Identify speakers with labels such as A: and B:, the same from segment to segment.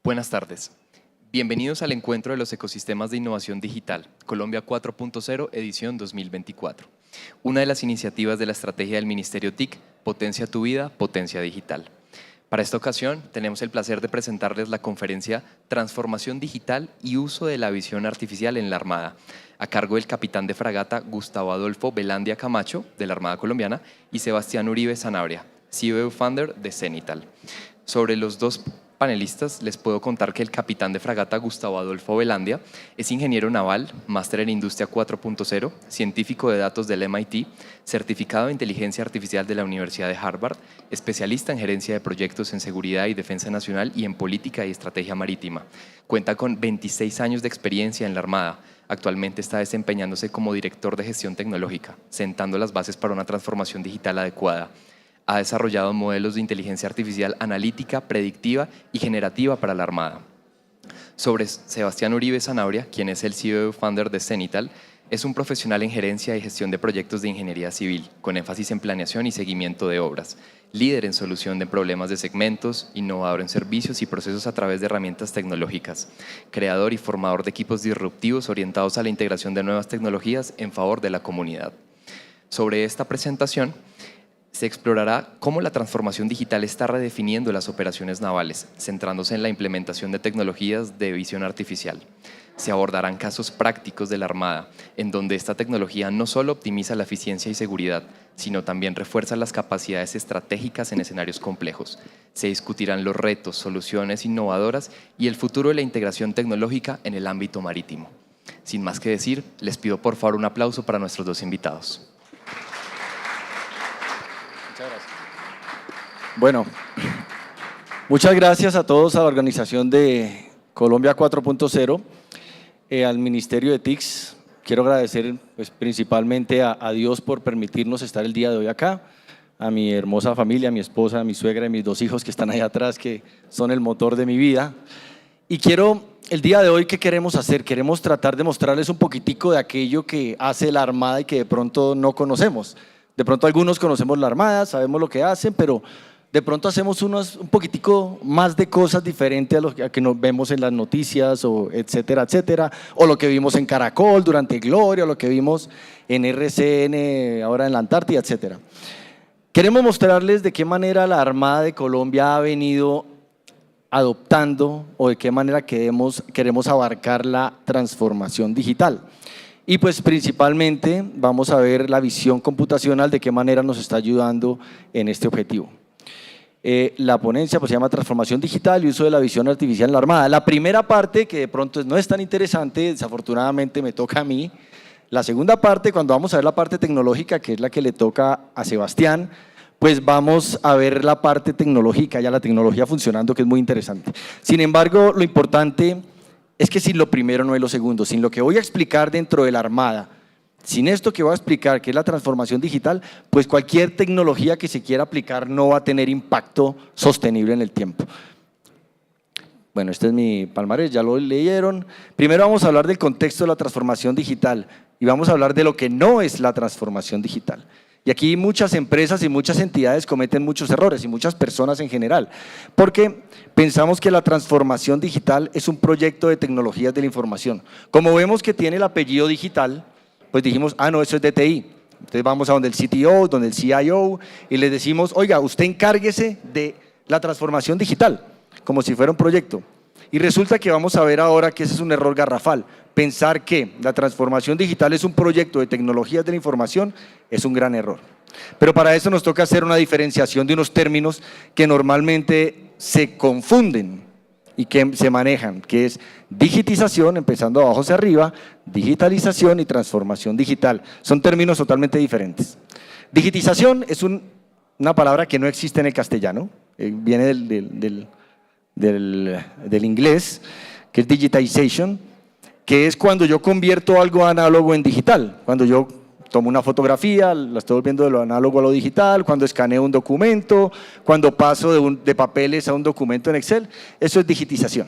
A: Buenas tardes. Bienvenidos al Encuentro de los Ecosistemas de Innovación Digital, Colombia 4.0, edición 2024. Una de las iniciativas de la estrategia del Ministerio TIC, Potencia tu vida, Potencia Digital. Para esta ocasión, tenemos el placer de presentarles la conferencia Transformación Digital y Uso de la Visión Artificial en la Armada, a cargo del capitán de fragata Gustavo Adolfo Velandia Camacho, de la Armada Colombiana, y Sebastián Uribe Sanabria, CEO Founder de Cenital. Sobre los dos panelistas, les puedo contar que el capitán de fragata Gustavo Adolfo Velandia es ingeniero naval, máster en Industria 4.0, científico de datos del MIT, certificado de inteligencia artificial de la Universidad de Harvard, especialista en gerencia de proyectos en seguridad y defensa nacional y en política y estrategia marítima. Cuenta con 26 años de experiencia en la Armada. Actualmente está desempeñándose como director de gestión tecnológica, sentando las bases para una transformación digital adecuada. Ha desarrollado modelos de inteligencia artificial analítica, predictiva y generativa para la Armada. Sobre Sebastián Uribe Sanabria, quien es el CEO Founder de Cenital, es un profesional en gerencia y gestión de proyectos de ingeniería civil, con énfasis en planeación y seguimiento de obras, líder en solución de problemas de segmentos, innovador en servicios y procesos a través de herramientas tecnológicas, creador y formador de equipos disruptivos orientados a la integración de nuevas tecnologías en favor de la comunidad. Sobre esta presentación, se explorará cómo la transformación digital está redefiniendo las operaciones navales, centrándose en la implementación de tecnologías de visión artificial. Se abordarán casos prácticos de la Armada, en donde esta tecnología no solo optimiza la eficiencia y seguridad, sino también refuerza las capacidades estratégicas en escenarios complejos. Se discutirán los retos, soluciones innovadoras y el futuro de la integración tecnológica en el ámbito marítimo. Sin más que decir, les pido por favor un aplauso para nuestros dos invitados.
B: Bueno, muchas gracias a todos, a la organización de Colombia 4.0, al Ministerio de TICS. Quiero agradecer principalmente a Dios por permitirnos estar el día de hoy acá, a mi hermosa familia, a mi esposa, a mi suegra y mis dos hijos que están ahí atrás, que son el motor de mi vida. Y el día de hoy, ¿qué queremos hacer? Queremos tratar de mostrarles un poquitico de aquello que hace la Armada y que de pronto no conocemos. De pronto algunos conocemos la Armada, sabemos lo que hacen, pero de pronto hacemos un poquitico más de cosas diferentes a que nos vemos en las noticias, o etcétera, etcétera, o lo que vimos en Caracol durante Gloria, o lo que vimos en RCN ahora en la Antártida, etcétera. Queremos mostrarles de qué manera la Armada de Colombia ha venido adoptando o de qué manera queremos abarcar la transformación digital. Y pues principalmente vamos a ver la visión computacional, de qué manera nos está ayudando en este objetivo. La ponencia se llama Transformación Digital y Uso de la Visión Artificial en la Armada. La primera parte, que de pronto no es tan interesante, desafortunadamente me toca a mí. La segunda parte, cuando vamos a ver la parte tecnológica, que es la que le toca a Sebastián, pues vamos a ver la parte tecnológica, ya la tecnología funcionando, que es muy interesante. Sin embargo, lo importante es que sin lo primero no hay lo segundo, sin lo que voy a explicar dentro de la Armada, sin esto que voy a explicar, que es la transformación digital, pues cualquier tecnología que se quiera aplicar no va a tener impacto sostenible en el tiempo. Bueno, este es mi palmarés, ya lo leyeron. Primero vamos a hablar del contexto de la transformación digital y vamos a hablar de lo que no es la transformación digital. Y aquí muchas empresas y muchas entidades cometen muchos errores y muchas personas en general, porque pensamos que la transformación digital es un proyecto de tecnologías de la información. Como vemos que tiene el apellido digital, pues dijimos, no, eso es de TI. Entonces vamos a donde el CTO, donde el CIO y les decimos, oiga, usted encárguese de la transformación digital, como si fuera un proyecto. Y resulta que vamos a ver ahora que ese es un error garrafal. Pensar que la transformación digital es un proyecto de tecnologías de la información es un gran error. Pero para eso nos toca hacer una diferenciación de unos términos que normalmente se confunden y que se manejan, que es digitización, empezando abajo hacia arriba, digitalización y transformación digital. Son términos totalmente diferentes. Digitización es una palabra que no existe en el castellano, viene del inglés, que es digitization, que es cuando yo convierto algo análogo en digital, cuando yo tomo una fotografía, la estoy volviendo de lo análogo a lo digital, cuando escaneo un documento, cuando paso de papeles a un documento en Excel, eso es digitización.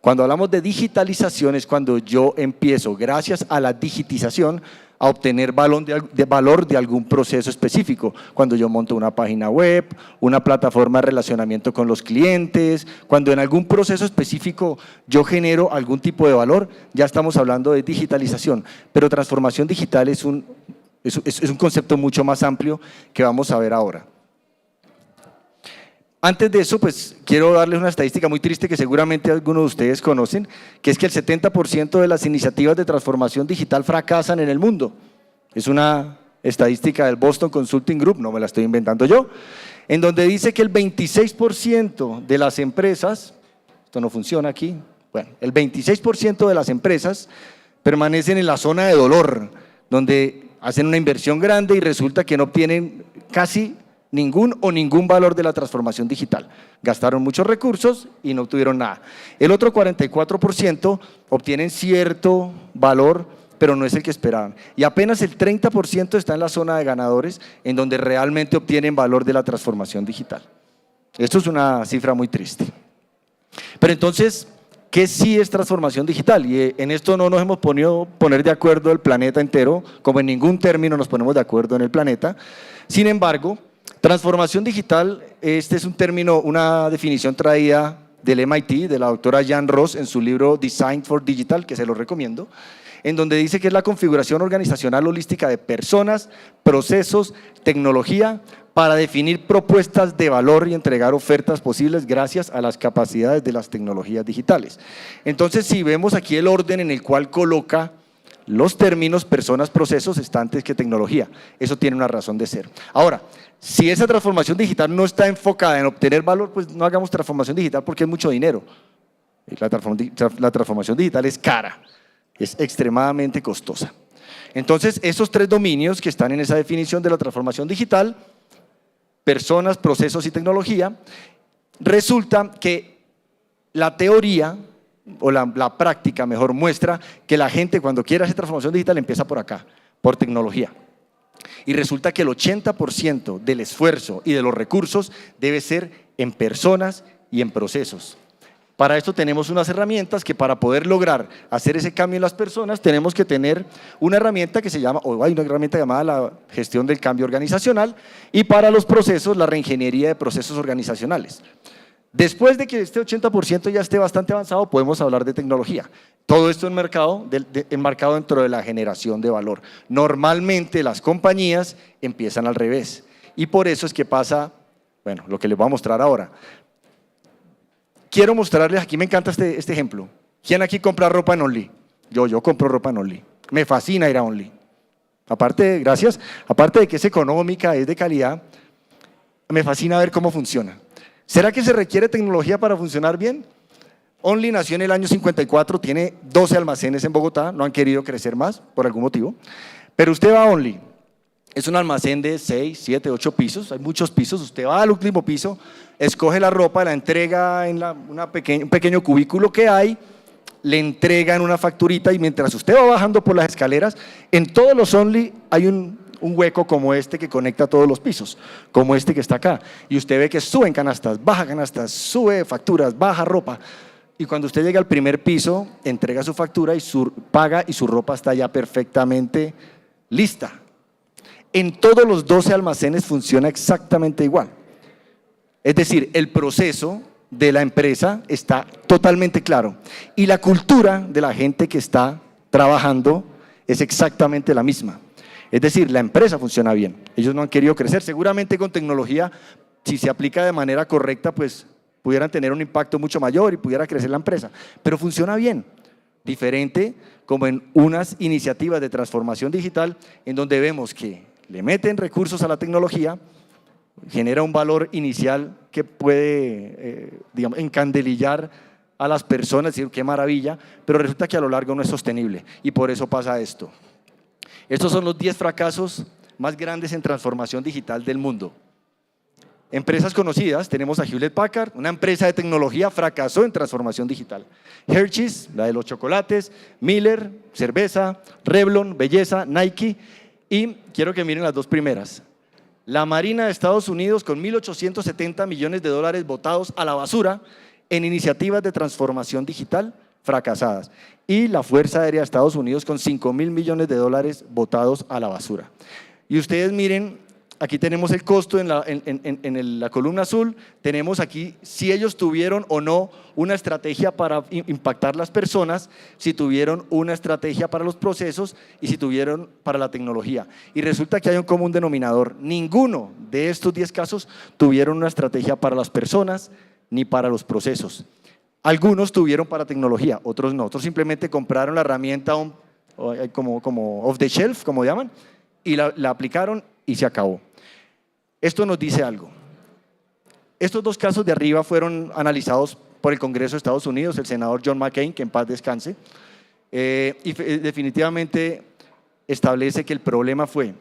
B: Cuando hablamos de digitalización es cuando yo empiezo, gracias a la digitización, a obtener valor de algún proceso específico. Cuando yo monto una página web, una plataforma de relacionamiento con los clientes, cuando en algún proceso específico yo genero algún tipo de valor, ya estamos hablando de digitalización. Pero transformación digital es un concepto mucho más amplio que vamos a ver ahora. Antes de eso, pues quiero darles una estadística muy triste que seguramente algunos de ustedes conocen, que es que el 70% de las iniciativas de transformación digital fracasan en el mundo. Es una estadística del Boston Consulting Group, no me la estoy inventando yo, en donde dice que el 26% de las empresas, esto no funciona aquí, bueno, el 26% de las empresas permanecen en la zona de dolor, donde hacen una inversión grande y resulta que no obtienen casi ningún valor de la transformación digital. Gastaron muchos recursos y no obtuvieron nada. El otro 44% obtienen cierto valor, pero no es el que esperaban. Y apenas el 30% está en la zona de ganadores, en donde realmente obtienen valor de la transformación digital. Esto es una cifra muy triste. Pero entonces, ¿qué sí es transformación digital? Y en esto no nos hemos podido poner de acuerdo el planeta entero, como en ningún término nos ponemos de acuerdo en el planeta. Sin embargo, transformación digital, este es un término, una definición traída del MIT, de la doctora Jan Ross, en su libro Design for Digital, que se lo recomiendo, en donde dice que es la configuración organizacional holística de personas, procesos, tecnología, para definir propuestas de valor y entregar ofertas posibles gracias a las capacidades de las tecnologías digitales. Entonces, si vemos aquí el orden en el cual coloca los términos personas, procesos, está antes que tecnología. Eso tiene una razón de ser. Ahora, si esa transformación digital no está enfocada en obtener valor, pues no hagamos transformación digital porque es mucho dinero. La transformación digital es cara, es extremadamente costosa. Entonces, esos tres dominios que están en esa definición de la transformación digital, personas, procesos y tecnología, resulta que la teoría o la práctica mejor muestra que la gente cuando quiere hacer transformación digital empieza por acá, por tecnología. Y resulta que el 80% del esfuerzo y de los recursos debe ser en personas y en procesos. Para esto tenemos unas herramientas que para poder lograr hacer ese cambio en las personas tenemos que tener una herramienta que se llama, o hay una herramienta llamada la gestión del cambio organizacional, y para los procesos la reingeniería de procesos organizacionales. Después de que este 80% ya esté bastante avanzado, podemos hablar de tecnología. Todo esto enmarcado dentro de la generación de valor. Normalmente las compañías empiezan al revés y por eso es que pasa, bueno, lo que les voy a mostrar ahora. Quiero mostrarles, aquí me encanta este ejemplo. ¿Quién aquí compra ropa en Only? Yo compro ropa en Only. Me fascina ir a Only. Aparte, gracias, aparte de que es económica, es de calidad, me fascina ver cómo funciona. ¿Será que se requiere tecnología para funcionar bien? Only nació en el año 54, tiene 12 almacenes en Bogotá, no han querido crecer más por algún motivo, pero usted va a Only, es un almacén de 6, 7, 8 pisos, hay muchos pisos, usted va al último piso, escoge la ropa, la entrega en un pequeño cubículo que hay, le entregan una facturita y mientras usted va bajando por las escaleras, en todos los Only hay un hueco como este que conecta todos los pisos, como este que está acá, y usted ve que suben canastas, baja canastas, sube facturas, baja ropa, y cuando usted llega al primer piso, entrega su factura y paga y su ropa está ya perfectamente lista. En todos los 12 almacenes funciona exactamente igual. Es decir, el proceso de la empresa está totalmente claro y la cultura de la gente que está trabajando es exactamente la misma. Es decir, la empresa funciona bien, ellos no han querido crecer, seguramente con tecnología, si se aplica de manera correcta, pues pudieran tener un impacto mucho mayor y pudiera crecer la empresa, pero funciona bien, diferente como en unas iniciativas de transformación digital en donde vemos que le meten recursos a la tecnología, genera un valor inicial que puede, digamos, encandelillar a las personas, decir, qué maravilla, pero resulta que a lo largo no es sostenible y por eso pasa esto. Estos son los 10 fracasos más grandes en transformación digital del mundo. Empresas conocidas, tenemos a Hewlett Packard, una empresa de tecnología fracasó en transformación digital. Hershey's, la de los chocolates, Miller, cerveza, Revlon, belleza, Nike y quiero que miren las dos primeras. La Marina de Estados Unidos con 1.870 millones de dólares botados a la basura en iniciativas de transformación digital fracasadas. Y la Fuerza Aérea de Estados Unidos con $5.000 millones botados a la basura. Y ustedes miren, aquí tenemos el costo en la columna azul, tenemos aquí si ellos tuvieron o no una estrategia para impactar las personas, si tuvieron una estrategia para los procesos y si tuvieron para la tecnología. Y resulta que hay un común denominador, ninguno de estos 10 casos tuvieron una estrategia para las personas ni para los procesos. Algunos tuvieron para tecnología, otros no, otros simplemente compraron la herramienta como off the shelf, como llaman, y la aplicaron y se acabó. Esto nos dice algo. Estos 2 casos de arriba fueron analizados por el Congreso de Estados Unidos, el senador John McCain, que en paz descanse, y definitivamente establece que el problema fue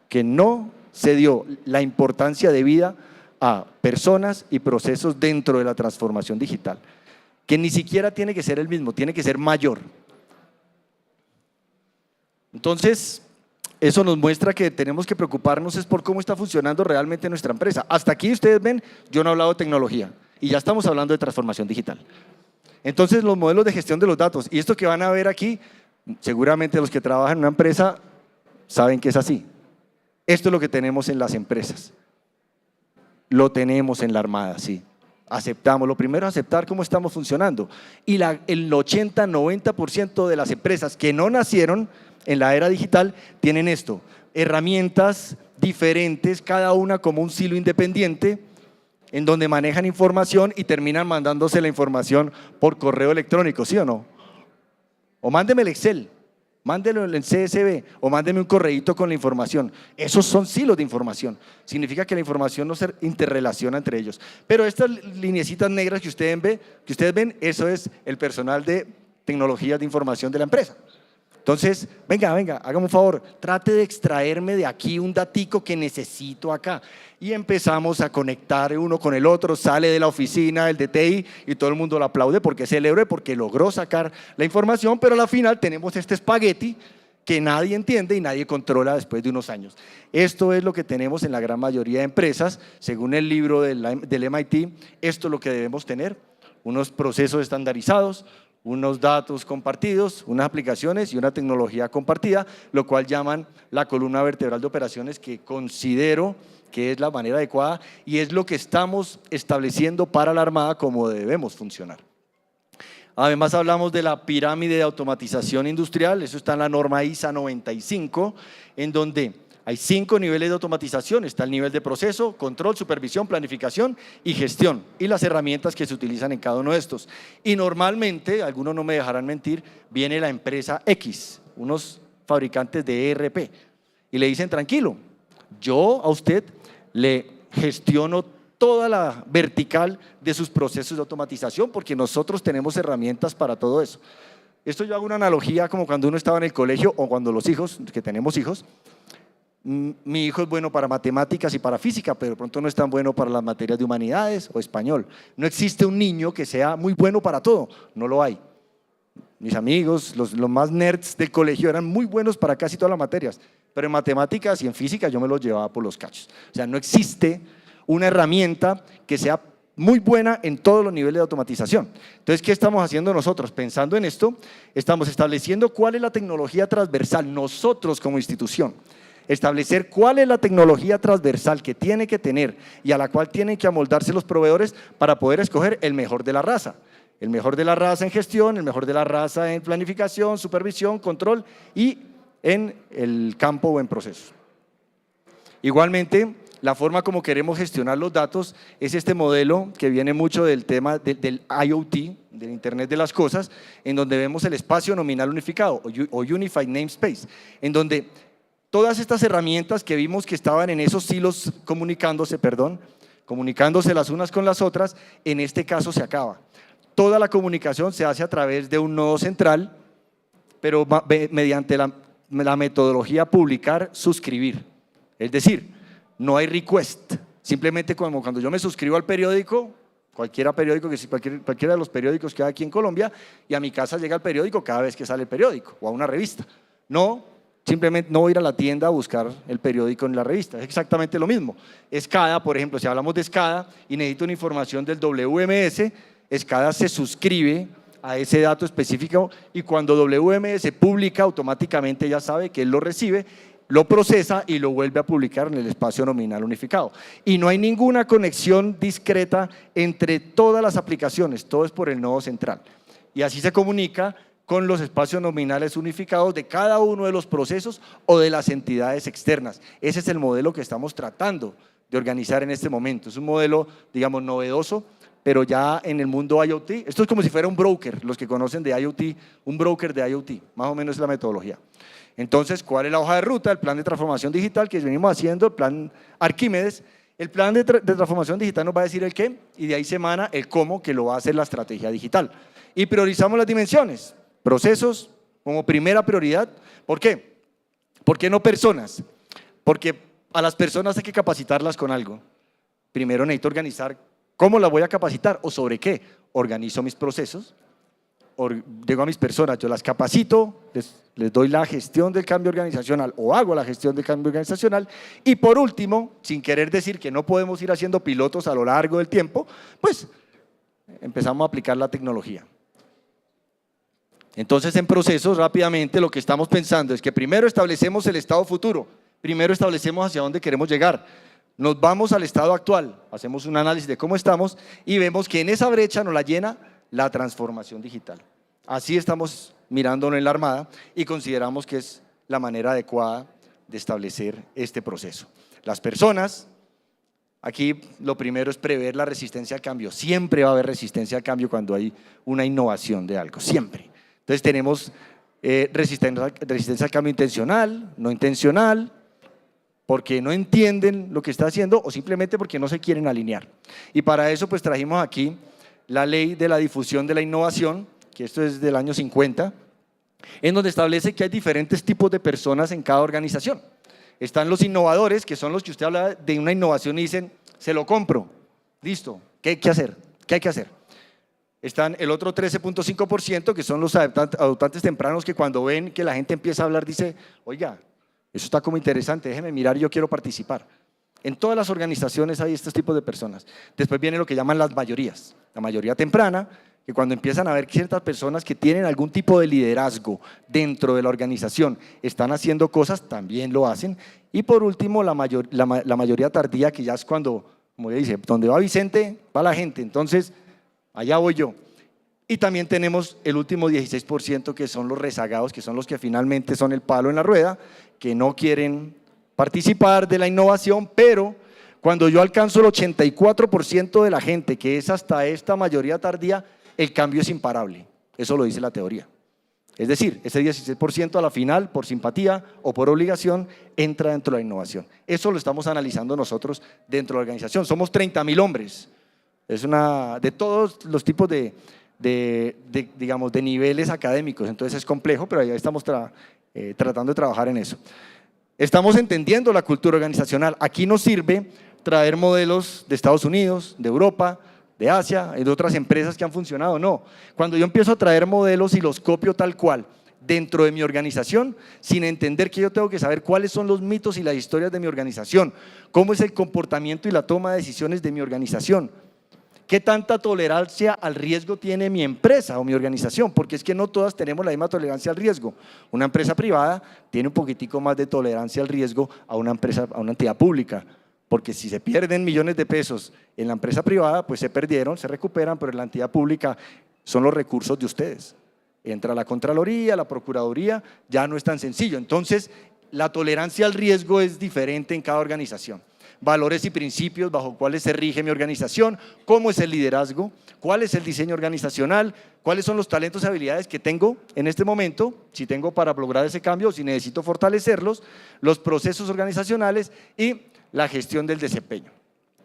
B: que no se dio la importancia debida a personas y procesos dentro de la transformación digital, que ni siquiera tiene que ser el mismo, tiene que ser mayor. Entonces, eso nos muestra que tenemos que preocuparnos es por cómo está funcionando realmente nuestra empresa. Hasta aquí ustedes ven, yo no he hablado de tecnología y ya estamos hablando de transformación digital. Entonces los modelos de gestión de los datos y esto que van a ver aquí, seguramente los que trabajan en una empresa saben que es así. Esto es lo que tenemos en las empresas. Lo tenemos en la Armada, sí. Aceptamos, lo primero es aceptar cómo estamos funcionando. Y el 80-90% de las empresas que no nacieron en la era digital tienen esto, herramientas diferentes, cada una como un silo independiente, en donde manejan información y terminan mandándose la información por correo electrónico, ¿sí o no? O mándeme el Excel, mándelo en el CSV o mándeme un correíto con la información. Esos son silos de información, significa que la información no se interrelaciona entre ellos. Pero estas lineecitas negras que ustedes ven, eso es el personal de tecnologías de información de la empresa. Entonces, venga, hágame un favor, trate de extraerme de aquí un datico que necesito acá. Y empezamos a conectar uno con el otro, sale de la oficina el de TI y todo el mundo lo aplaude porque es el héroe, porque logró sacar la información, pero a la final tenemos este espagueti que nadie entiende y nadie controla después de unos años. Esto es lo que tenemos en la gran mayoría de empresas, según el libro del MIT, esto es lo que debemos tener, unos procesos estandarizados, unos datos compartidos, unas aplicaciones y una tecnología compartida, lo cual llaman la columna vertebral de operaciones, que considero que es la manera adecuada y es lo que estamos estableciendo para la Armada como debemos funcionar. Además hablamos de la pirámide de automatización industrial, eso está en la norma ISA 95, en donde hay 5 niveles de automatización, está el nivel de proceso, control, supervisión, planificación y gestión y las herramientas que se utilizan en cada uno de estos. Y normalmente, algunos no me dejarán mentir, viene la empresa X, unos fabricantes de ERP y le dicen tranquilo, yo a usted le gestiono toda la vertical de sus procesos de automatización porque nosotros tenemos herramientas para todo eso. Esto yo hago una analogía como cuando uno estaba en el colegio o cuando los hijos, que tenemos hijos, mi hijo es bueno para matemáticas y para física, pero de pronto no es tan bueno para las materias de humanidades o español. No existe un niño que sea muy bueno para todo, no lo hay. Mis amigos, los más nerds del colegio eran muy buenos para casi todas las materias, pero en matemáticas y en física yo me los llevaba por los cachos. O sea, no existe una herramienta que sea muy buena en todos los niveles de automatización. Entonces, ¿qué estamos haciendo nosotros? Pensando en esto, estamos estableciendo cuál es la tecnología transversal, nosotros como institución. Establecer cuál es la tecnología transversal que tiene que tener y a la cual tienen que amoldarse los proveedores para poder escoger el mejor de la raza. El mejor de la raza en gestión, el mejor de la raza en planificación, supervisión, control y en el campo o en procesos. Igualmente, la forma como queremos gestionar los datos es este modelo que viene mucho del tema del IoT, del Internet de las Cosas, en donde vemos el espacio nominal unificado o Unified Namespace, en donde todas estas herramientas que vimos que estaban en esos silos comunicándose las unas con las otras, en este caso se acaba. Toda la comunicación se hace a través de un nodo central, pero mediante la metodología publicar, suscribir. Es decir, no hay request, simplemente como cuando yo me suscribo al periódico, cualquiera de los periódicos que hay aquí en Colombia, y a mi casa llega el periódico cada vez que sale el periódico, o a una revista. No, simplemente no ir a la tienda a buscar el periódico en la revista, es exactamente lo mismo. SCADA, por ejemplo, si hablamos de SCADA y necesito una información del WMS, SCADA se suscribe a ese dato específico y cuando WMS publica, automáticamente ya sabe que él lo recibe, lo procesa y lo vuelve a publicar en el espacio nominal unificado. Y no hay ninguna conexión discreta entre todas las aplicaciones, todo es por el nodo central. Y así se comunica con los espacios nominales unificados de cada uno de los procesos o de las entidades externas. Ese es el modelo que estamos tratando de organizar en este momento. Es un modelo, digamos, novedoso, pero ya en el mundo IoT, esto es como si fuera un broker, los que conocen de IoT, un broker de IoT, más o menos es la metodología. Entonces, ¿cuál es la hoja de ruta? El plan de transformación digital que venimos haciendo, el plan Arquímedes. El plan de transformación digital nos va a decir el qué y de ahí se emana el cómo, que lo va a hacer la estrategia digital. Y priorizamos las dimensiones, procesos como primera prioridad. ¿Por qué? ¿Por qué no personas? Porque a las personas hay que capacitarlas con algo. Primero necesito organizar cómo las voy a capacitar o sobre qué. Organizo mis procesos, digo a mis personas, yo las capacito, les doy la gestión del cambio organizacional o hago la gestión del cambio organizacional y por último, sin querer decir que no podemos ir haciendo pilotos a lo largo del tiempo, pues empezamos a aplicar la tecnología. Entonces en procesos rápidamente lo que estamos pensando es que primero establecemos el estado futuro, primero establecemos hacia dónde queremos llegar, nos vamos al estado actual, hacemos un análisis de cómo estamos y vemos que en esa brecha nos la llena la transformación digital. Así estamos mirándolo en la Armada y consideramos que es la manera adecuada de establecer este proceso. Las personas, aquí lo primero es prever la resistencia al cambio. Siempre va a haber resistencia al cambio cuando hay una innovación de algo, siempre. Entonces tenemos resistencia al cambio intencional, no intencional, porque no entienden lo que está haciendo o simplemente porque no se quieren alinear. Y para eso pues trajimos aquí la ley de la difusión de la innovación, que esto es del año 50, en donde establece que hay diferentes tipos de personas en cada organización. Están los innovadores, que son los que usted habla de una innovación y dicen, se lo compro, listo, ¿qué hay que hacer? ¿Qué hay que hacer? Están el otro 13.5%, que son los adoptantes tempranos, que cuando ven que la gente empieza a hablar, dice, oiga, eso está como interesante, déjeme mirar, yo quiero participar. En todas las organizaciones hay estos tipos de personas. Después viene lo que llaman las mayorías. La mayoría temprana, que cuando empiezan a ver ciertas personas que tienen algún tipo de liderazgo dentro de la organización, están haciendo cosas, también lo hacen. Y por último, la mayoría tardía, que ya es cuando, como dice, donde va Vicente, va la gente. Entonces, allá voy yo. Y también tenemos el último 16%, que son los rezagados, que son los que finalmente son el palo en la rueda, que no quieren participar de la innovación, pero cuando yo alcanzo el 84% de la gente, que es hasta esta mayoría tardía, el cambio es imparable. Eso lo dice la teoría. Es decir, ese 16% a la final, por simpatía o por obligación, entra dentro de la innovación. Eso lo estamos analizando nosotros dentro de la organización. Somos 30.000 hombres. Es de todos los tipos digamos, de niveles académicos. Entonces es complejo, pero ahí estamos tratando de trabajar en eso. Estamos entendiendo la cultura organizacional. Aquí nos sirve traer modelos de Estados Unidos, de Europa, de Asia, de otras empresas que han funcionado. No, cuando yo empiezo a traer modelos y los copio tal cual dentro de mi organización, sin entender que yo tengo que saber cuáles son los mitos y las historias de mi organización, cómo es el comportamiento y la toma de decisiones de mi organización, ¿qué tanta tolerancia al riesgo tiene mi empresa o mi organización? Porque es que no todas tenemos la misma tolerancia al riesgo. Una empresa privada tiene un poquitico más de tolerancia al riesgo a una entidad pública, porque si se pierden millones de pesos en la empresa privada, pues se perdieron, se recuperan, pero en la entidad pública son los recursos de ustedes. Entra la Contraloría, la Procuraduría, ya no es tan sencillo. Entonces, la tolerancia al riesgo es diferente en cada organización. Valores y principios bajo cuáles se rige mi organización, cómo es el liderazgo, cuál es el diseño organizacional, cuáles son los talentos y habilidades que tengo en este momento, si tengo para lograr ese cambio o si necesito fortalecerlos, los procesos organizacionales y la gestión del desempeño.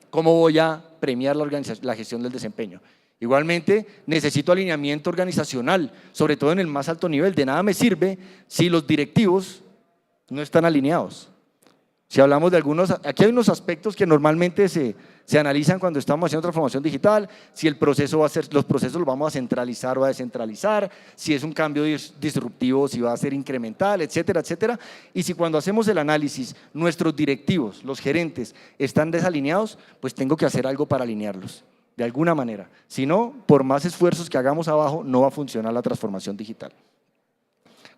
B: ¿Cómo voy a premiar la gestión del desempeño? Igualmente, necesito alineamiento organizacional, sobre todo en el más alto nivel. De nada me sirve si los directivos no están alineados. Si hablamos de algunos, aquí hay unos aspectos que normalmente se analizan cuando estamos haciendo transformación digital, si el proceso va a ser, los procesos los vamos a centralizar o a descentralizar, si es un cambio disruptivo, si va a ser incremental, etcétera, etcétera. Y si cuando hacemos el análisis, nuestros directivos, los gerentes, están desalineados, pues tengo que hacer algo para alinearlos. de alguna manera. Si no, por más esfuerzos que hagamos abajo, no va a funcionar la transformación digital.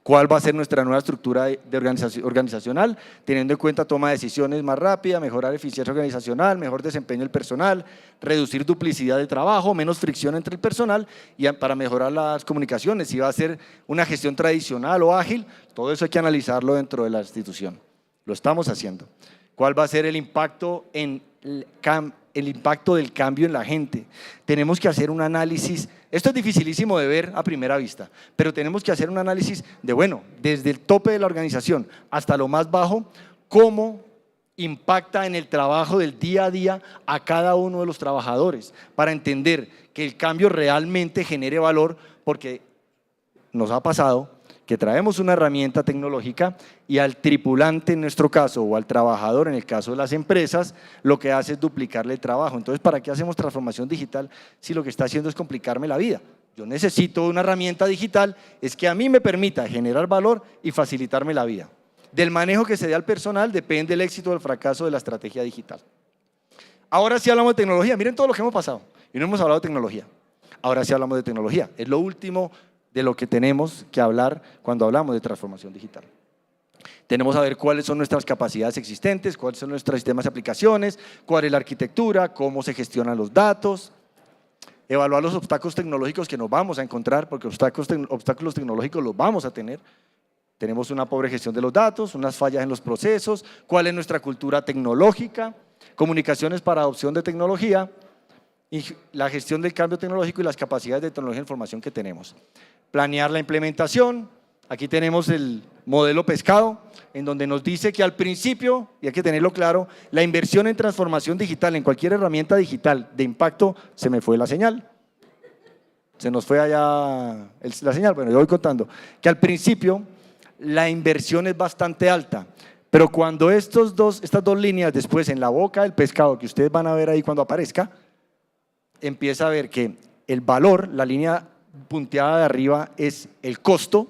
B: ¿Cuál va a ser nuestra nueva estructura de organizacional? Teniendo en cuenta toma de decisiones más rápida, mejorar eficiencia organizacional, mejor desempeño del personal, reducir duplicidad de trabajo, menos fricción entre el personal y para mejorar las comunicaciones. Si va a ser una gestión tradicional o ágil, todo eso hay que analizarlo dentro de la institución. Lo estamos haciendo. ¿Cuál va a ser el impacto del cambio en la gente? Tenemos que hacer un análisis. Esto es dificilísimo de ver a primera vista, pero tenemos que hacer un análisis de, bueno, desde el tope de la organización hasta lo más bajo, cómo impacta en el trabajo del día a día a cada uno de los trabajadores, para entender que el cambio realmente genere valor, porque nos ha pasado que traemos una herramienta tecnológica y al tripulante en nuestro caso o al trabajador en el caso de las empresas lo que hace es duplicarle el trabajo. Entonces, ¿para qué hacemos transformación digital si lo que está haciendo es complicarme la vida? Yo necesito una herramienta digital es que a mí me permita generar valor y facilitarme la vida. Del manejo que se dé al personal depende el éxito o el fracaso de la estrategia digital. Ahora sí hablamos de tecnología. Miren todo lo que hemos pasado y no hemos hablado de tecnología. Ahora sí hablamos de tecnología. Es lo último de lo que tenemos que hablar cuando hablamos de transformación digital. Tenemos que ver cuáles son nuestras capacidades existentes, cuáles son nuestros sistemas de aplicaciones, cuál es la arquitectura, cómo se gestionan los datos, evaluar los obstáculos tecnológicos que nos vamos a encontrar, porque obstáculos tecnológicos los vamos a tener. Tenemos una pobre gestión de los datos, unas fallas en los procesos, cuál es nuestra cultura tecnológica, comunicaciones para adopción de tecnología, y la gestión del cambio tecnológico y las capacidades de tecnología de información que tenemos. Planear la implementación. Aquí tenemos el modelo pescado, en donde nos dice que al principio, y hay que tenerlo claro, la inversión en transformación digital, en cualquier herramienta digital de impacto, se me fue la señal. Se nos fue allá la señal, bueno, yo voy contando, que al principio la inversión es bastante alta, pero cuando estas dos líneas después en la boca del pescado, que ustedes van a ver ahí cuando aparezca, empieza a ver que el valor, la línea punteada de arriba es el costo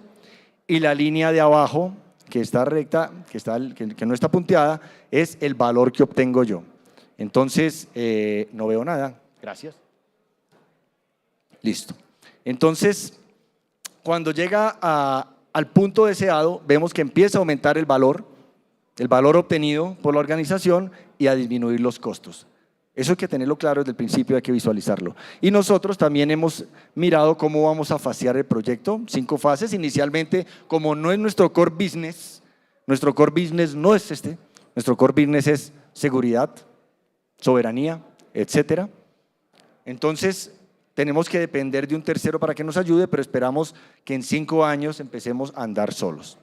B: y la línea de abajo que está recta, que no está punteada, es el valor que obtengo yo. Entonces, no veo nada, gracias. Listo. Entonces, cuando llega al punto deseado, vemos que empieza a aumentar el valor obtenido por la organización y a disminuir los costos. Eso hay que tenerlo claro desde el principio, hay que visualizarlo. Y nosotros también hemos mirado cómo vamos a fasear el proyecto, 5 fases. Inicialmente, como no es nuestro core business no es nuestro core business es seguridad, soberanía, etcétera. Entonces, tenemos que depender de un tercero para que nos ayude, pero esperamos que en 5 años empecemos a andar solos.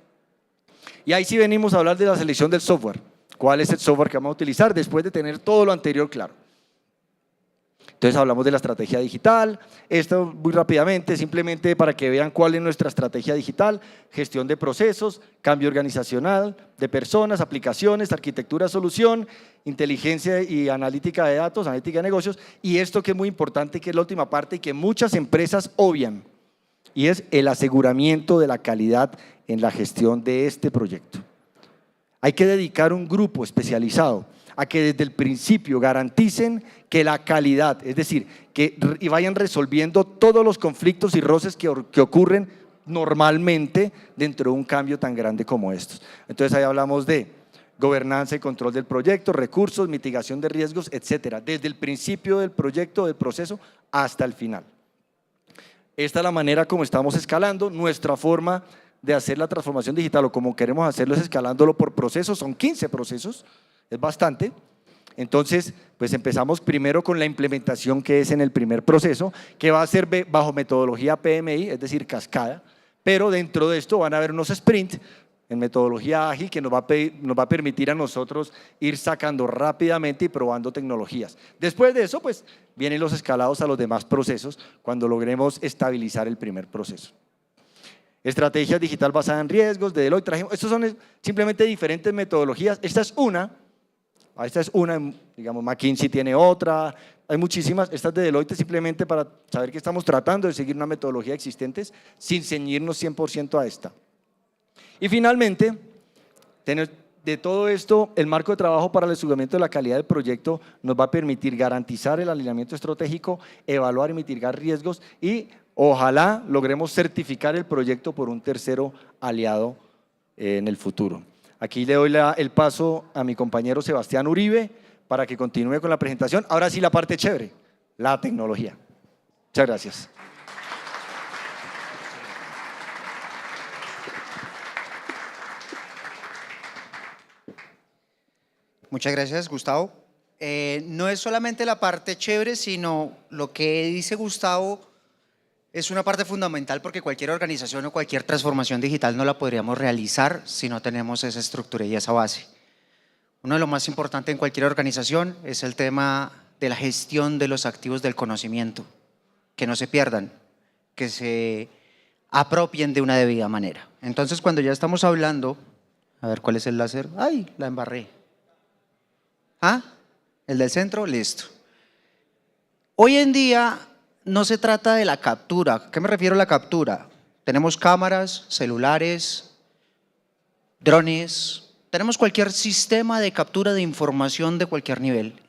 B: Y ahí sí venimos a hablar de la selección del software. ¿Cuál es el software que vamos a utilizar después de tener todo lo anterior claro? Entonces hablamos de la estrategia digital, esto muy rápidamente, simplemente para que vean cuál es nuestra estrategia digital: gestión de procesos, cambio organizacional, de personas, aplicaciones, arquitectura, solución, inteligencia y analítica de datos, analítica de negocios, y esto que es muy importante, que es la última parte y que muchas empresas obvian, y es el aseguramiento de la calidad en la gestión de este proyecto. Hay que dedicar un grupo especializado a que desde el principio garanticen que la calidad, es decir, que vayan resolviendo todos los conflictos y roces que ocurren normalmente dentro de un cambio tan grande como estos. Entonces ahí hablamos de gobernanza y control del proyecto, recursos, mitigación de riesgos, etcétera, desde el principio del proyecto, del proceso, hasta el final. Esta es la manera como estamos escalando. Nuestra forma de hacer la transformación digital, o como queremos hacerlo, es escalándolo por procesos. Son 15 procesos, es bastante. Entonces, pues empezamos primero con la implementación, que es en el primer proceso, que va a ser bajo metodología PMI, es decir, cascada, pero dentro de esto van a haber unos sprints en metodología ágil que nos va a permitir a nosotros ir sacando rápidamente y probando tecnologías. Después de eso, pues vienen los escalados a los demás procesos cuando logremos estabilizar el primer proceso. Estrategia digital basada en riesgos, de Deloitte trajimos. Estos son simplemente diferentes metodologías. Esta es una, digamos, McKinsey tiene otra, hay muchísimas. Esta es de Deloitte, simplemente para saber que estamos tratando de seguir una metodología existente sin ceñirnos 100% a esta. Y finalmente, de todo esto, el marco de trabajo para el aseguramiento de la calidad del proyecto nos va a permitir garantizar el alineamiento estratégico, evaluar y mitigar riesgos y ojalá logremos certificar el proyecto por un tercero aliado en el futuro. Aquí le doy el paso a mi compañero Sebastián Uribe para que continúe con la presentación. Ahora sí la parte chévere, la tecnología. Muchas gracias.
C: Muchas gracias, Gustavo. No es solamente la parte chévere, sino lo que dice Gustavo es una parte fundamental porque cualquier organización o cualquier transformación digital no la podríamos realizar si no tenemos esa estructura y esa base. Uno de lo más importante en cualquier organización es el tema de la gestión de los activos del conocimiento, que no se pierdan, que se apropien de una debida manera. Entonces, cuando ya estamos hablando, a ver, ¿cuál es el láser? ¡Ay, la embarré! ¿Ah? ¿El del centro? Listo. Hoy en día no se trata de la captura. ¿A qué me refiero a la captura? Tenemos cámaras, celulares, drones, tenemos cualquier sistema de captura de información de cualquier nivel.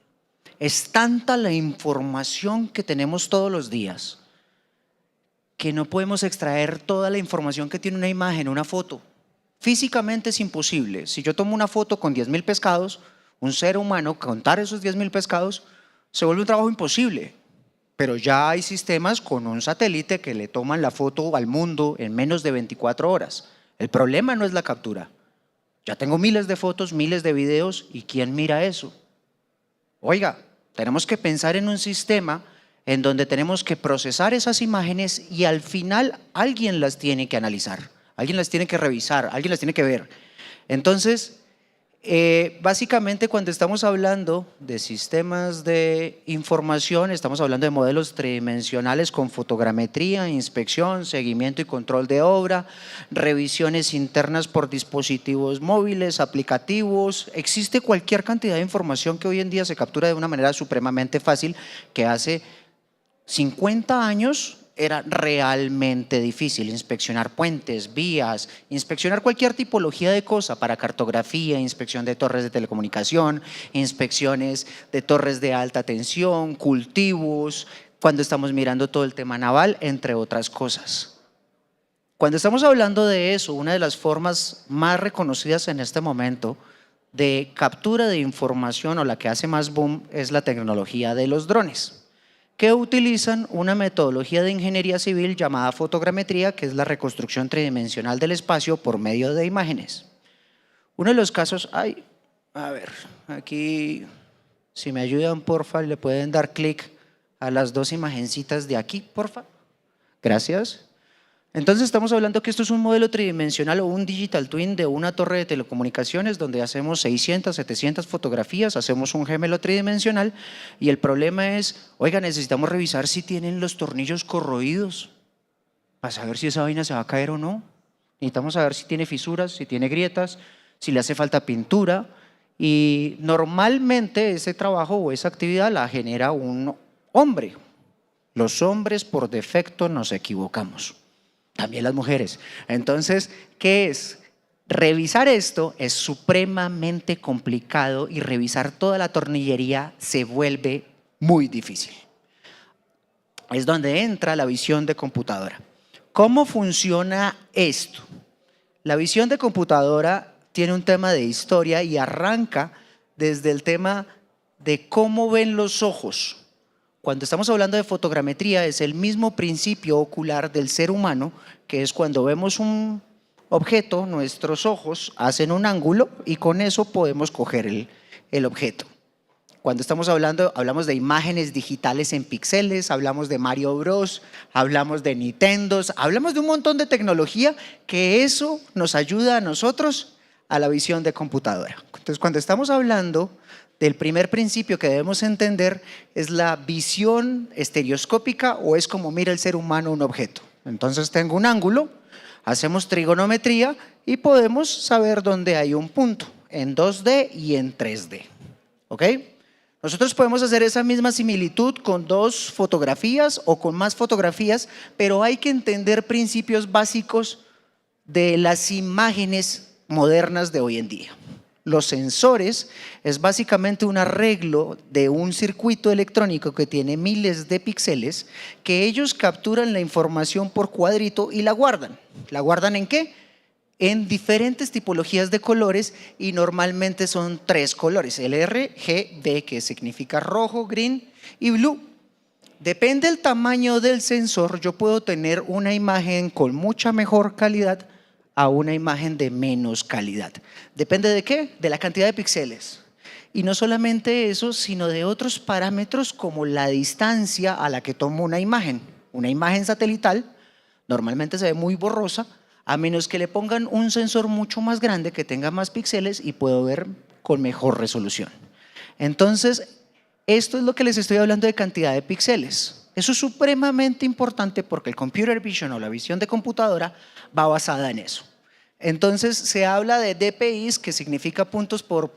C: Es tanta la información que tenemos todos los días que no podemos extraer toda la información que tiene una imagen, una foto. Físicamente es imposible. Si yo tomo una foto con 10.000 pescados, un ser humano contar esos 10.000 pescados se vuelve un trabajo imposible. Pero ya hay sistemas con un satélite que le toman la foto al mundo en menos de 24 horas. El problema no es la captura. Ya tengo miles de fotos, miles de videos, ¿y quién mira eso? Oiga, tenemos que pensar en un sistema en donde tenemos que procesar esas imágenes y al final alguien las tiene que analizar, alguien las tiene que revisar, alguien las tiene que ver. Entonces, básicamente cuando estamos hablando de sistemas de información, estamos hablando de modelos tridimensionales con fotogrametría, inspección, seguimiento y control de obra, revisiones internas por dispositivos móviles, aplicativos. Existe cualquier cantidad de información que hoy en día se captura de una manera supremamente fácil que hace 50 años era realmente difícil inspeccionar puentes, vías, inspeccionar cualquier tipología de cosa para cartografía, inspección de torres de telecomunicación, inspecciones de torres de alta tensión, cultivos, cuando estamos mirando todo el tema naval, entre otras cosas. Cuando estamos hablando de eso, una de las formas más reconocidas en este momento de captura de información o la que hace más boom es la tecnología de los drones, que utilizan una metodología de ingeniería civil llamada fotogrametría, que es la reconstrucción tridimensional del espacio por medio de imágenes. Uno de los casos, a ver, aquí, si me ayudan, porfa, le pueden dar clic a las dos imagencitas de aquí, porfa. Gracias. Entonces estamos hablando que esto es un modelo tridimensional o un digital twin de una torre de telecomunicaciones donde hacemos 600, 700 fotografías, hacemos un gemelo tridimensional y el problema es, oiga, necesitamos revisar si tienen los tornillos corroídos para saber si esa vaina se va a caer o no. Necesitamos saber si tiene fisuras, si tiene grietas, si le hace falta pintura y normalmente ese trabajo o esa actividad la genera un hombre. Los hombres por defecto nos equivocamos. También las mujeres. Entonces, ¿qué es? Revisar esto es supremamente complicado y revisar toda la tornillería se vuelve muy difícil. Es donde entra la visión de computadora. ¿Cómo funciona esto? La visión de computadora tiene un tema de historia y arranca desde el tema de cómo ven los ojos. Cuando estamos hablando de fotogrametría es el mismo principio ocular del ser humano, que es cuando vemos un objeto, nuestros ojos hacen un ángulo y con eso podemos coger el objeto. Cuando estamos hablando, hablamos de imágenes digitales en píxeles, hablamos de Mario Bros, hablamos de Nintendo, hablamos de un montón de tecnología que eso nos ayuda a nosotros a la visión de computadora. Entonces, cuando estamos hablando del primer principio que debemos entender es la visión estereoscópica o es como mira el ser humano un objeto. Entonces tengo un ángulo, hacemos trigonometría y podemos saber dónde hay un punto en 2D y en 3D. ¿Ok? Nosotros podemos hacer esa misma similitud con dos fotografías o con más fotografías, pero hay que entender principios básicos de las imágenes modernas de hoy en día. Los sensores es básicamente un arreglo de un circuito electrónico que tiene miles de píxeles que ellos capturan la información por cuadrito y la guardan. ¿La guardan en qué? En diferentes tipologías de colores y normalmente son 3 colores, el RGB, que significa rojo, green y blue. Depende del tamaño del sensor, yo puedo tener una imagen con mucha mejor calidad a una imagen de menos calidad. ¿Depende de qué? De la cantidad de píxeles. Y no solamente eso, sino de otros parámetros como la distancia a la que tomo una imagen. Una imagen satelital normalmente se ve muy borrosa, a menos que le pongan un sensor mucho más grande que tenga más píxeles y puedo ver con mejor resolución. Entonces, esto es lo que les estoy hablando de cantidad de píxeles. Eso es supremamente importante porque el computer vision o la visión de computadora va basada en eso. Entonces se habla de DPIs, que significa puntos por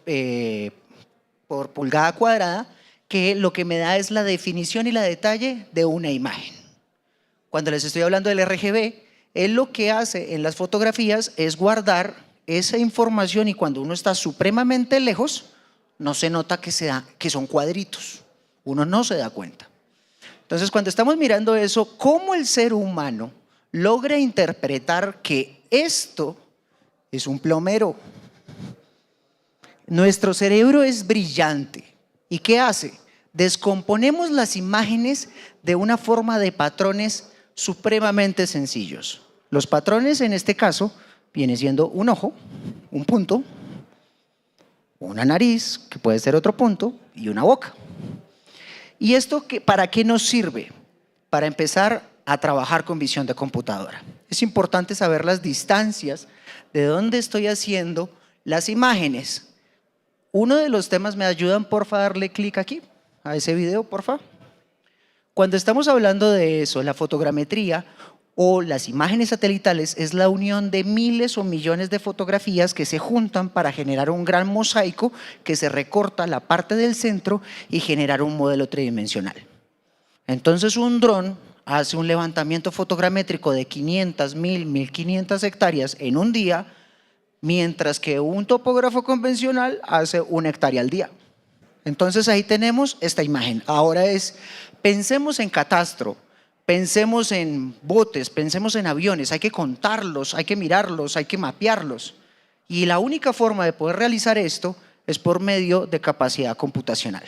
C: pulgada cuadrada, que lo que me da es la definición y la detalle de una imagen. Cuando les estoy hablando del RGB, él lo que hace en las fotografías es guardar esa información y cuando uno está supremamente lejos, no se nota que son cuadritos. Uno no se da cuenta. Entonces, cuando estamos mirando eso, ¿cómo el ser humano logra interpretar que esto es un plomero? Nuestro cerebro es brillante. ¿Y qué hace? Descomponemos las imágenes de una forma de patrones supremamente sencillos. Los patrones en este caso viene siendo un ojo, un punto, una nariz, que puede ser otro punto, y una boca. ¿Y esto para qué nos sirve? Para empezar a trabajar con visión de computadora. Es importante saber las distancias de dónde estoy haciendo las imágenes. Uno de los temas, ¿me ayudan porfa a darle clic aquí a ese video, porfa? Cuando estamos hablando de eso, la fotogrametría o las imágenes satelitales es la unión de miles o millones de fotografías que se juntan para generar un gran mosaico que se recorta la parte del centro y generar un modelo tridimensional. Entonces un dron hace un levantamiento fotogramétrico de 500, 1000, 1500 hectáreas en un día, mientras que un topógrafo convencional hace 1 hectárea al día. Entonces ahí tenemos esta imagen. Ahora pensemos en catastro. Pensemos en botes, pensemos en aviones, hay que contarlos, hay que mirarlos, hay que mapearlos. Y la única forma de poder realizar esto es por medio de capacidad computacional.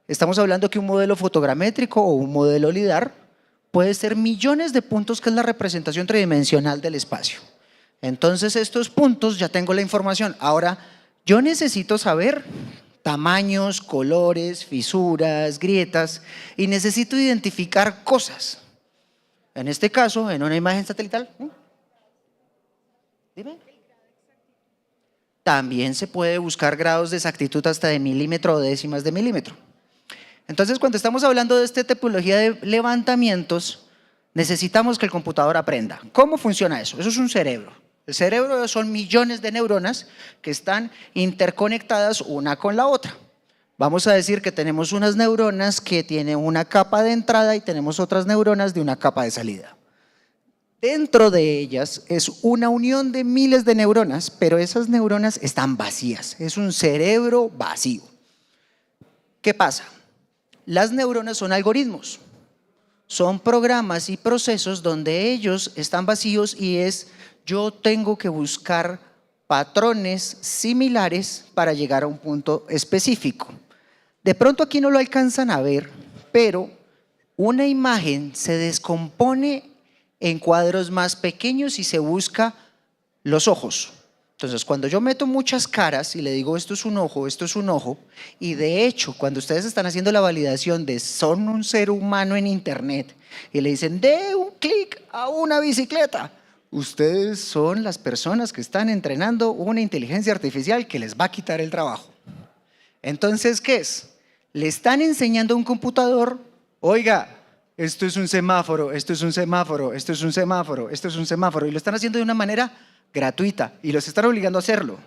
C: Estamos hablando que un modelo fotogramétrico o un modelo LIDAR puede ser millones de puntos, que es la representación tridimensional del espacio. Entonces estos puntos ya tengo la información. Ahora yo necesito saber tamaños, colores, fisuras, grietas y necesito identificar cosas. En este caso, en una imagen satelital, dime. También se puede buscar grados de exactitud hasta de milímetro o décimas de milímetro. Entonces, cuando estamos hablando de esta tipología de levantamientos, necesitamos que el computador aprenda. ¿Cómo funciona eso? Eso es un cerebro. El cerebro son millones de neuronas que están interconectadas una con la otra. Vamos a decir que tenemos unas neuronas que tienen una capa de entrada y tenemos otras neuronas de una capa de salida. Dentro de ellas es una unión de miles de neuronas, pero esas neuronas están vacías. Es un cerebro vacío. ¿Qué pasa? Las neuronas son algoritmos. Son programas y procesos donde ellos están vacíos y yo tengo que buscar patrones similares para llegar a un punto específico. De pronto aquí no lo alcanzan a ver, pero una imagen se descompone en cuadros más pequeños y se busca los ojos. Entonces, cuando yo meto muchas caras y le digo esto es un ojo, y de hecho, cuando ustedes están haciendo la validación de son un ser humano en internet y le dicen dé un clic a una bicicleta, ustedes son las personas que están entrenando una inteligencia artificial que les va a quitar el trabajo. Entonces, ¿qué es? Le están enseñando a un computador, oiga, esto es un semáforo, esto es un semáforo, esto es un semáforo, esto es un semáforo, y lo están haciendo de una manera gratuita y los están obligando a hacerlo.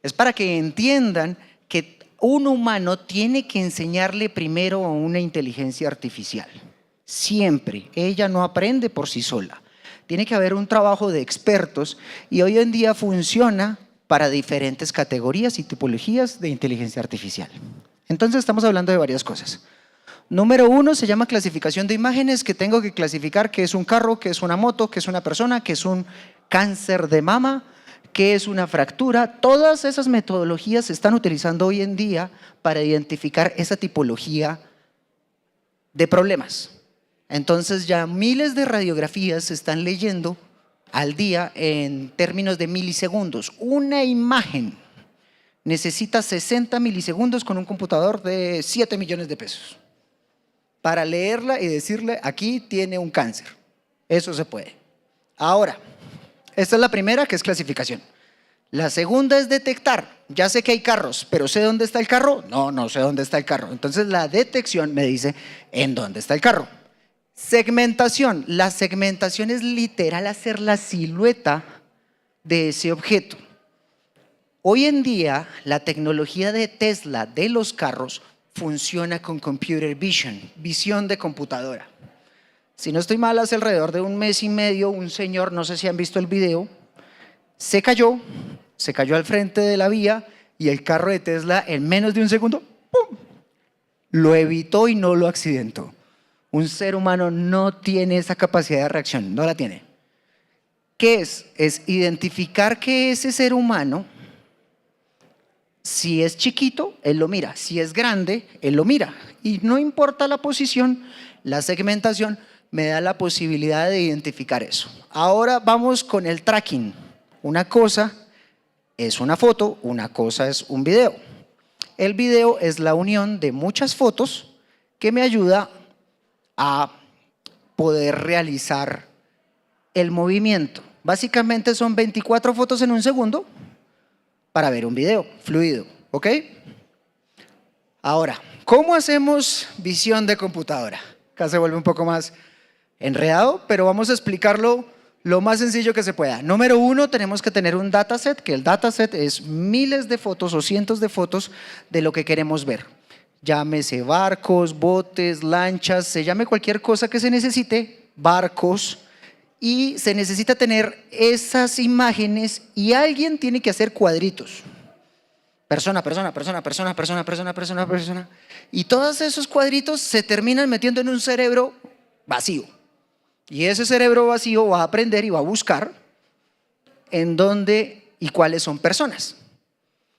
C: Es para que entiendan que un humano tiene que enseñarle primero a una inteligencia artificial. Siempre, ella no aprende por sí sola. Tiene que haber un trabajo de expertos y hoy en día funciona para diferentes categorías y tipologías de inteligencia artificial. Entonces estamos hablando de varias cosas. Número 1 se llama clasificación de imágenes, que tengo que clasificar qué es un carro, qué es una moto, qué es una persona, qué es un cáncer de mama, qué es una fractura. Todas esas metodologías se están utilizando hoy en día para identificar esa tipología de problemas. Entonces ya miles de radiografías se están leyendo al día en términos de milisegundos. Una imagen necesita 60 milisegundos con un computador de 7 millones de pesos para leerla y decirle aquí tiene un cáncer. Eso se puede. Ahora, esta es la primera, que es clasificación. La segunda es detectar. Ya sé que hay carros, pero ¿sé dónde está el carro? No, no sé dónde está el carro. Entonces la detección me dice en dónde está el carro. Segmentación. La segmentación es literal hacer la silueta de ese objeto. Hoy en día, la tecnología de Tesla de los carros funciona con computer vision, visión de computadora. Si no estoy mal, hace alrededor de un mes y medio, un señor, no sé si han visto el video, se cayó al frente de la vía y el carro de Tesla en menos de un segundo, ¡pum!, lo evitó y no lo accidentó. Un ser humano no tiene esa capacidad de reacción, no la tiene. ¿Qué es? Es identificar que ese ser humano, si es chiquito, él lo mira. Si es grande, él lo mira. Y no importa la posición, la segmentación me da la posibilidad de identificar eso. Ahora vamos con el tracking. Una cosa es una foto, una cosa es un video. El video es la unión de muchas fotos que me ayuda a poder realizar el movimiento. Básicamente son 24 fotos en un segundo para ver un video fluido, ¿ok? Ahora, ¿cómo hacemos visión de computadora? Acá se vuelve un poco más enredado, pero vamos a explicarlo lo más sencillo que se pueda. Número 1, tenemos que tener un dataset, que el dataset es miles de fotos o cientos de fotos de lo que queremos ver. Llámese barcos, botes, lanchas, se llame cualquier cosa que se necesite, barcos, y se necesita tener esas imágenes y alguien tiene que hacer cuadritos. Persona, persona, persona, persona, persona, persona, persona, persona. Y todos esos cuadritos se terminan metiendo en un cerebro vacío. Y ese cerebro vacío va a aprender y va a buscar en dónde y cuáles son personas.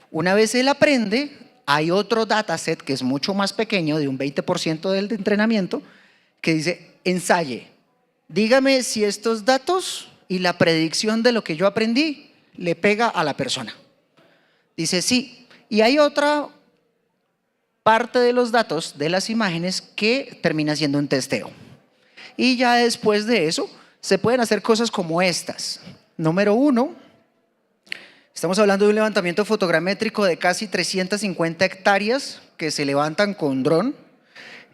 C: Una vez él aprende, hay otro dataset que es mucho más pequeño, de un 20% del entrenamiento, que dice, ensaye. Dígame si estos datos y la predicción de lo que yo aprendí le pega a la persona. Dice sí. Y hay otra parte de los datos, de las imágenes, que termina siendo un testeo. Y ya después de eso se pueden hacer cosas como estas. Número 1, estamos hablando de un levantamiento fotogramétrico de casi 350 hectáreas que se levantan con dron,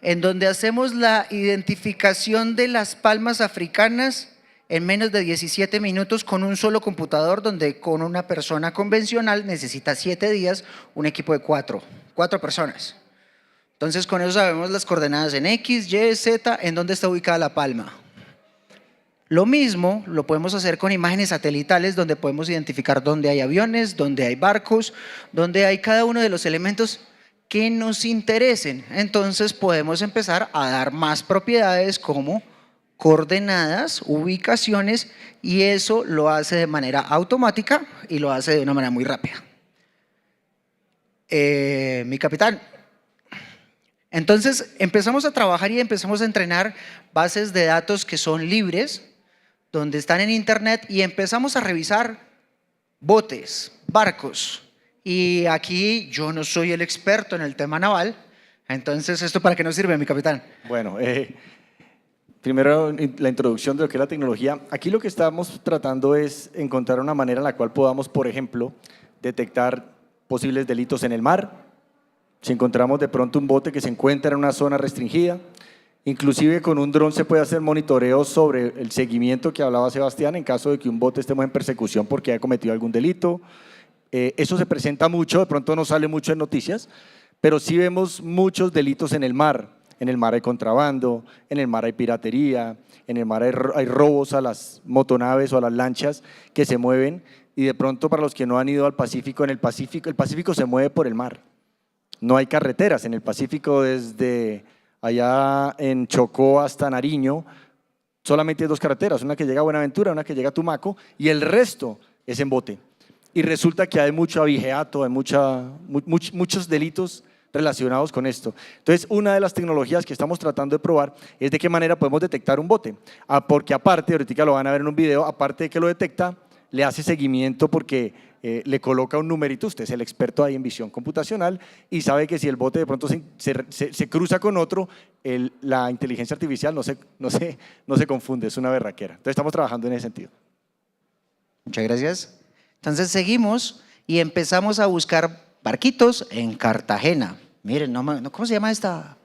C: en donde hacemos la identificación de las palmas africanas en menos de 17 minutos con un solo computador, donde con una persona convencional necesita 7 días, un equipo de 4 personas. Entonces con eso sabemos las coordenadas en X, Y, Z, en dónde está ubicada la palma. Lo mismo lo podemos hacer con imágenes satelitales, donde podemos identificar dónde hay aviones, dónde hay barcos, dónde hay cada uno de los elementos que nos interesen. Entonces podemos empezar a dar más propiedades como coordenadas, ubicaciones, y eso lo hace de manera automática y lo hace de una manera muy rápida. Mi capitán. Entonces empezamos a trabajar y empezamos a entrenar bases de datos que son libres, donde están en internet, y empezamos a revisar botes, barcos. Y aquí yo no soy el experto en el tema naval, entonces ¿esto para qué nos sirve, mi capitán?
B: Bueno, primero la introducción de lo que es la tecnología. Aquí lo que estamos tratando es encontrar una manera en la cual podamos, por ejemplo, detectar posibles delitos en el mar. Si encontramos de pronto un bote que se encuentra en una zona restringida, inclusive con un dron se puede hacer monitoreo sobre el seguimiento que hablaba Sebastián en caso de que un bote estemos en persecución porque haya cometido algún delito. Eso se presenta mucho, de pronto no sale mucho en noticias, pero sí vemos muchos delitos en el mar. En el mar hay contrabando, en el mar hay piratería, en el mar hay robos a las motonaves o a las lanchas que se mueven y de pronto para los que no han ido al Pacífico, el Pacífico se mueve por el mar. No hay carreteras en el Pacífico desde allá en Chocó hasta Nariño, solamente hay 2 carreteras, una que llega a Buenaventura, una que llega a Tumaco y el resto es en bote. Y resulta que hay mucho abigeato, hay muchos delitos relacionados con esto. Entonces, una de las tecnologías que estamos tratando de probar es de qué manera podemos detectar un bote. Porque aparte, ahorita lo van a ver en un video, aparte de que lo detecta, le hace seguimiento porque le coloca un numerito. Usted es el experto ahí en visión computacional y sabe que si el bote de pronto se cruza con otro, la inteligencia artificial no se confunde, es una berraquera. Entonces, estamos trabajando en ese sentido.
C: Muchas gracias. Entonces seguimos y empezamos a buscar barquitos en Cartagena. Miren, ¿cómo se llama esta?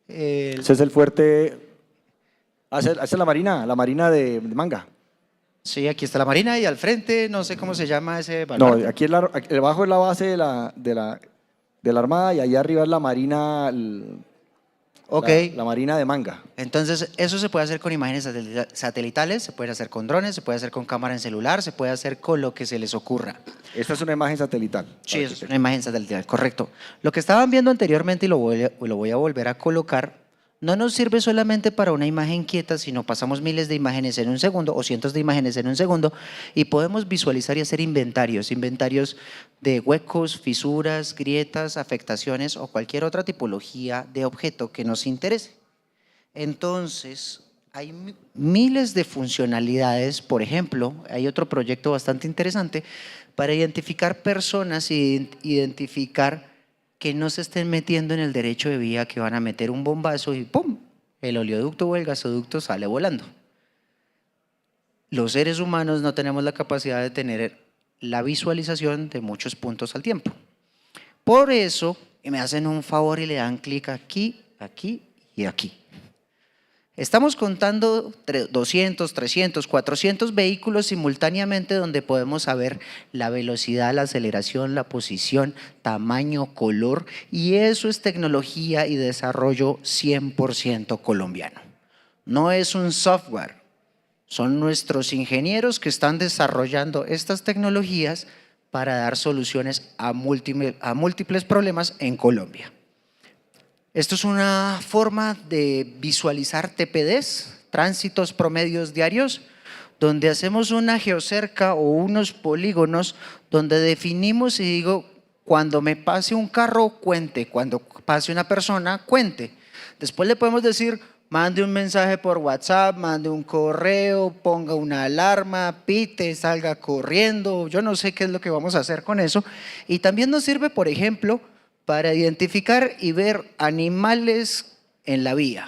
B: Ese es el fuerte, esa es la marina de Manga.
C: Sí, aquí está la marina y al frente no sé cómo se llama ese
B: No,
C: barco.
B: aquí abajo es la base de la Armada y allá arriba es la marina,
C: Ok.
B: la marina de Manga.
C: Entonces, eso se puede hacer con imágenes satelitales, se puede hacer con drones, se puede hacer con cámara en celular, se puede hacer con lo que se les ocurra.
B: Esta es una imagen satelital.
C: Sí, eso es una imagen satelital, correcto. Lo que estaban viendo anteriormente y lo voy a volver a colocar, no nos sirve solamente para una imagen quieta, sino pasamos miles de imágenes en un segundo o cientos de imágenes en un segundo y podemos visualizar y hacer inventarios de huecos, fisuras, grietas, afectaciones o cualquier otra tipología de objeto que nos interese. Entonces, hay miles de funcionalidades. Por ejemplo, hay otro proyecto bastante interesante para identificar personas y identificar que no se estén metiendo en el derecho de vía, que van a meter un bombazo y ¡pum!, el oleoducto o el gasoducto sale volando. Los seres humanos no tenemos la capacidad de tener la visualización de muchos puntos al tiempo. Por eso me hacen un favor y le dan clic aquí, aquí y aquí. Estamos contando 200, 300, 400 vehículos simultáneamente donde podemos saber la velocidad, la aceleración, la posición, tamaño, color, y eso es tecnología y desarrollo 100% colombiano. No es un software, son nuestros ingenieros que están desarrollando estas tecnologías para dar soluciones a múltiples problemas en Colombia. Esto es una forma de visualizar TPDs, tránsitos promedios diarios, donde hacemos una geocerca o unos polígonos donde definimos y digo, cuando me pase un carro, cuente, cuando pase una persona, cuente. Después le podemos decir, mande un mensaje por WhatsApp, mande un correo, ponga una alarma, pite, salga corriendo, yo no sé qué es lo que vamos a hacer con eso. Y también nos sirve, por ejemplo, para identificar y ver animales en la vía.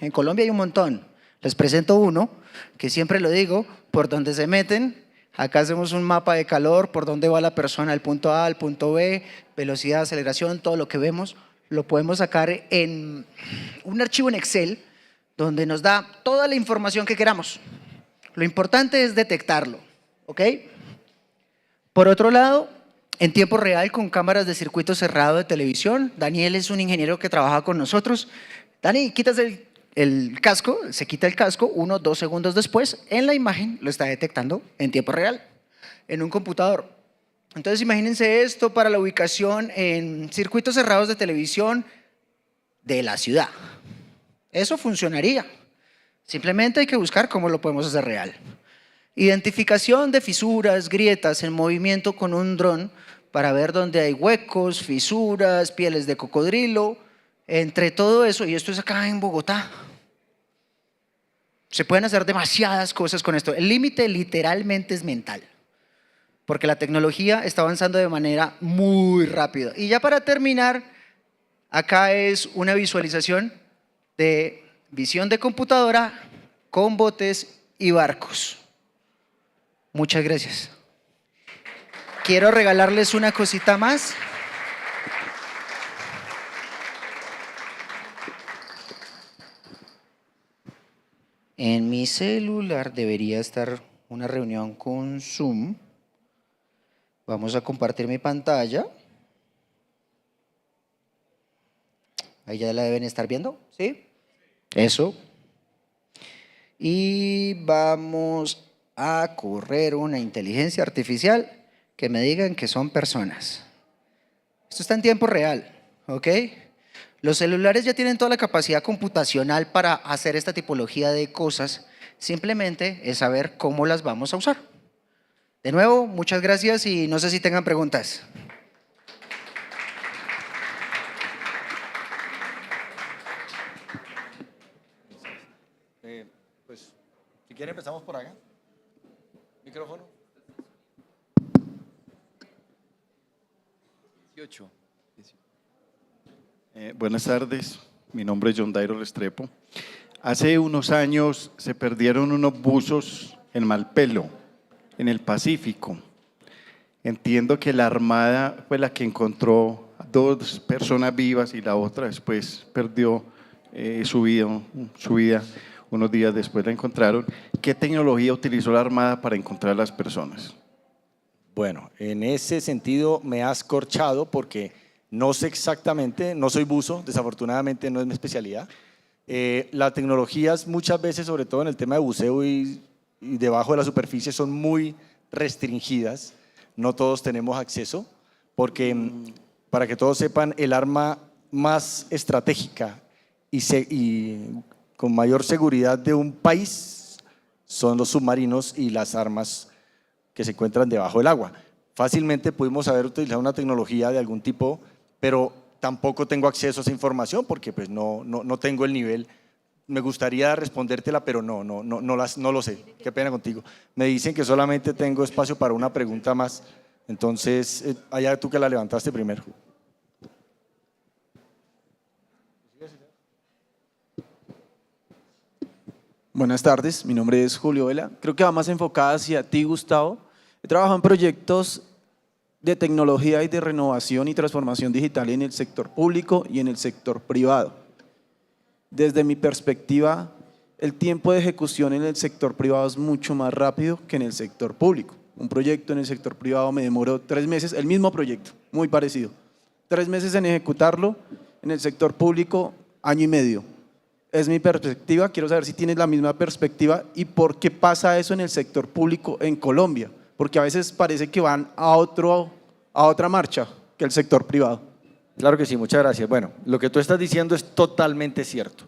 C: En Colombia hay un montón. Les presento uno, que siempre lo digo, por donde se meten. Acá hacemos un mapa de calor, por dónde va la persona, al punto A, al punto B, velocidad, aceleración, todo lo que vemos, lo podemos sacar en un archivo en Excel, donde nos da toda la información que queramos. Lo importante es detectarlo, ¿ok? Por otro lado, en tiempo real con cámaras de circuito cerrado de televisión. Daniel es un ingeniero que trabaja con nosotros. Dani, quitas el casco, se quita el casco, 1 o 2 segundos después, en la imagen lo está detectando en tiempo real, en un computador. Entonces imagínense esto para la ubicación en circuitos cerrados de televisión de la ciudad. Eso funcionaría. Simplemente hay que buscar cómo lo podemos hacer real. Identificación de fisuras, grietas en movimiento con un dron para ver dónde hay huecos, fisuras, pieles de cocodrilo, entre todo eso, y esto es acá en Bogotá. Se pueden hacer demasiadas cosas con esto. El límite literalmente es mental, porque la tecnología está avanzando de manera muy rápida. Y ya para terminar, acá es una visualización de visión de computadora con botes y barcos. Muchas gracias. Quiero regalarles una cosita más. En mi celular debería estar una reunión con Zoom. Vamos a compartir mi pantalla. Ahí ya la deben estar viendo, ¿sí? Eso. Y vamos a correr una inteligencia artificial que me digan que son personas. Esto está en tiempo real, ¿ok? Los celulares ya tienen toda la capacidad computacional para hacer esta tipología de cosas, simplemente es saber cómo las vamos a usar. De nuevo, muchas gracias y no sé si tengan preguntas.
B: Pues, si quieren empezamos por acá. Micrófono.
A: 18.
D: Buenas tardes, mi nombre es John Dairo Restrepo. Hace unos años se perdieron unos buzos en Malpelo, en el Pacífico. Entiendo que la Armada fue la que encontró a 2 personas vivas y la otra después perdió su vida. Unos días después la encontraron. ¿Qué tecnología utilizó la Armada para encontrar a las personas?
B: Bueno, en ese sentido me has corchado porque no sé exactamente, no soy buzo, desafortunadamente no es mi especialidad. Las tecnologías muchas veces, sobre todo en el tema de buceo y debajo de la superficie, son muy restringidas. No todos tenemos acceso porque, para que todos sepan, el arma más estratégica y con mayor seguridad de un país son los submarinos y las armas que se encuentran debajo del agua. Fácilmente pudimos haber utilizado una tecnología de algún tipo, pero tampoco tengo acceso a esa información porque pues no tengo el nivel. Me gustaría respondértela, pero no lo sé. Qué pena contigo. Me dicen que solamente tengo espacio para una pregunta más. Entonces, allá tú que la levantaste primero.
E: Buenas tardes, mi nombre es Julio Vela. Creo que va más enfocada hacia ti, Gustavo. He trabajado en proyectos de tecnología y de renovación y transformación digital en el sector público y en el sector privado. Desde mi perspectiva, el tiempo de ejecución en el sector privado es mucho más rápido que en el sector público. Un proyecto en el sector privado me demoró 3 meses, el mismo proyecto, muy parecido. 3 meses en ejecutarlo, en el sector público, 1 año y medio. Es mi perspectiva, quiero saber si tienes la misma perspectiva y por qué pasa eso en el sector público en Colombia, porque a veces parece que van a otra marcha que el sector privado.
B: Claro que sí, muchas gracias. Bueno, lo que tú estás diciendo es totalmente cierto.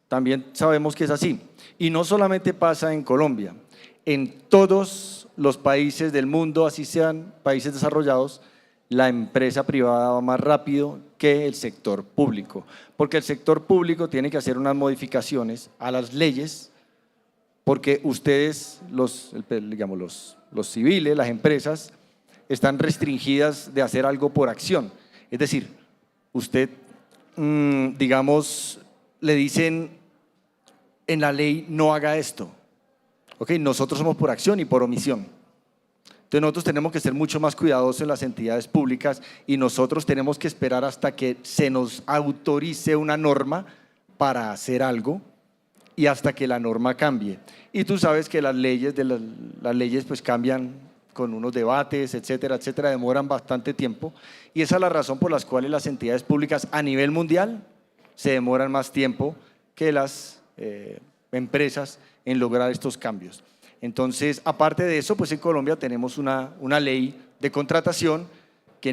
B: También sabemos que es así. Y no solamente pasa en Colombia, en todos los países del mundo, así sean países desarrollados, la empresa privada va más rápido que el sector público, porque el sector público tiene que hacer unas modificaciones a las leyes, porque ustedes, los civiles, las empresas, están restringidas de hacer algo por acción. Es decir, usted, digamos, le dicen en la ley no haga esto. ¿Ok? Nosotros somos por acción y por omisión. Entonces nosotros tenemos que ser mucho más cuidadosos en las entidades públicas y nosotros tenemos que esperar hasta que se nos autorice una norma para hacer algo y hasta que la norma cambie. Y tú sabes que las leyes pues cambian con unos debates, etcétera, etcétera, demoran bastante tiempo y esa es la razón por la cual las entidades públicas a nivel mundial se demoran más tiempo que las empresas en lograr estos cambios. Entonces, aparte de eso, pues en Colombia tenemos una ley de contratación que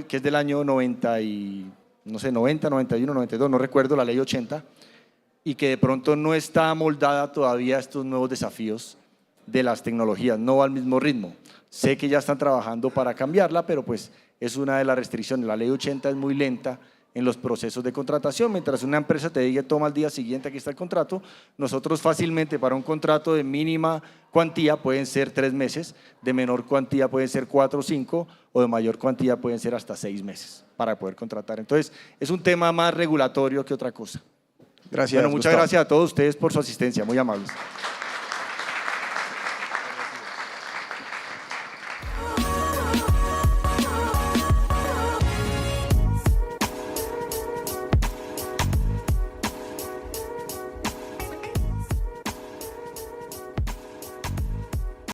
B: es del año 90, 91, 92, no recuerdo, la ley 80, y que de pronto no está amoldada todavía a estos nuevos desafíos de las tecnologías, no va al mismo ritmo. Sé que ya están trabajando para cambiarla, pero pues es una de las restricciones. La ley 80 es muy lenta en los procesos de contratación. Mientras una empresa te diga toma al día siguiente, aquí está el contrato, nosotros fácilmente para un contrato de mínima cuantía pueden ser 3 meses, de menor cuantía pueden ser 4 o 5 o de mayor cuantía pueden ser hasta 6 meses para poder contratar. Entonces es un tema más regulatorio que otra cosa.
E: Gracias.
B: Bueno, muchas gracias a todos ustedes por su asistencia, muy amables.